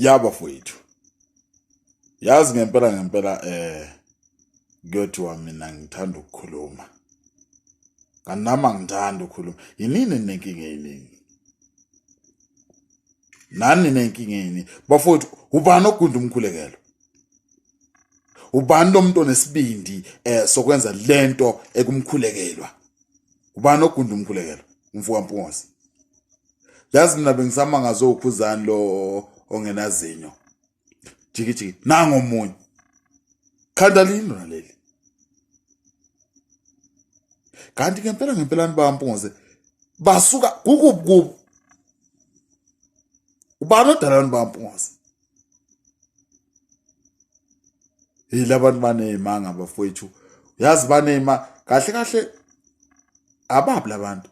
Yaba mfowethu. Yazi ngempela kuyothiwa mina ngithanda ukukhuluma. Kanama ngithanda ukukhuluma. Yinini nenkinga eyiningi. Nani nenkinga yini? Bafowethu, ubani ogunda uMkhulekelwa? Ubani lo muntu onesibindi sokwenza lento ekumkhulekelwa? Ubani ogunda uMkhulekelwa? Umfuka Mpungosi. Yazi mina bengisama ngazo uKhuzani lo ongenazinyo. Jiki nango omunye. Khanda lindo naleli. Kanti ngempela nibaMpungosi basuka kukubi. Ubani odala nibaMpungosi? Yila abantu banezimanga bafowethu. Yazi banezima kahle ababi labantu.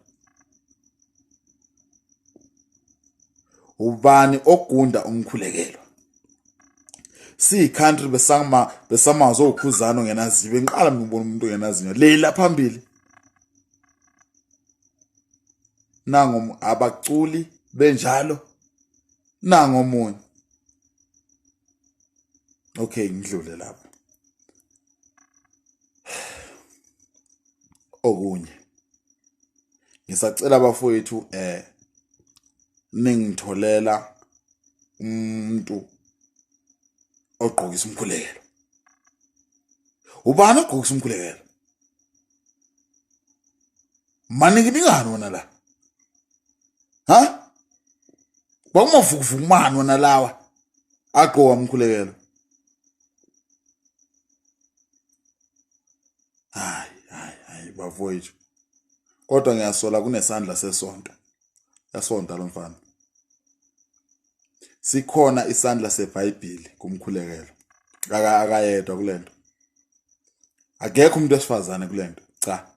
Ubani ogunda uMkhulekelwa? Si-country besamazo uKhuzani ongenazibe. Ngiqala ngibona umuntu ongenazinyo lela phambili. Nango abaculi benjalo. Nango omunye. Okay, ngidlule lapho. Okunye. Ngisacela abafowethu ningitholela umuntu ogqokisa uMkhulekelwa. Ubani ogqokisa uMkhulekelwa? Maningi ningani wona la? Ha? Bakumavukuvuku wona lawa agqoka uMkhulekelwa. Hayi bafowethu. Kodwa ngiyasola kunesandla sesonto. Yasonta lo mfana. Sikhona isandla seBhayibheli kuMkhulekelwa. Akayedwa kulento. Akekho umuntu wesifazane kulento. Cha.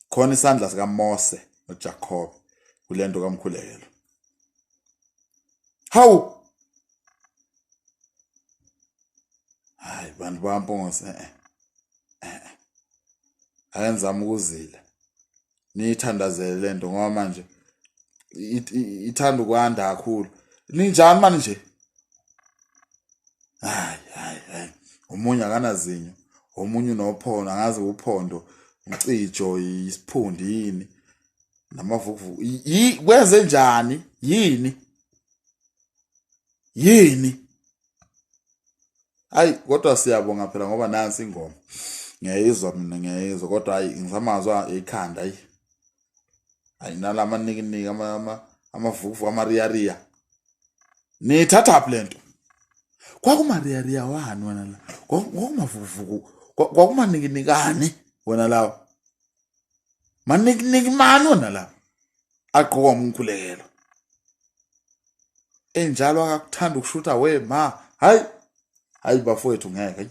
Khona isandla sika Mose noJacob kulento kaMkhulekelwa. Hawu. Hayi bantu baMpungosi ayenzama ukuzila. Niyithandazele lento ngoba manje ithanda ukwanda kakhulu. Ninjani manje? Hayi. Omunye akanazinyo, omunye unophondo, angazi uphondo, umcijo, isiphundi yini, namavukuvuku. Kwenze njani? Yini? Hayi kodwa siyabonga phela ngoba nansi ingoma. Ngiyayizwa mina ngiyayizwa kodwa hayi ngisamazwa ekhanda hayi. Hayi nalama niki amavukuvuku amariya. Nithatha phi lento? Kwakumariya wani wena la? Kwakumavukuvuku. Kwakumanikani wena lawa? Maniki mani wena la? Agqoka uMkhulekelwa. Enjalo akakuthanda ukushutha wema. Hayi bafowethu ngeke.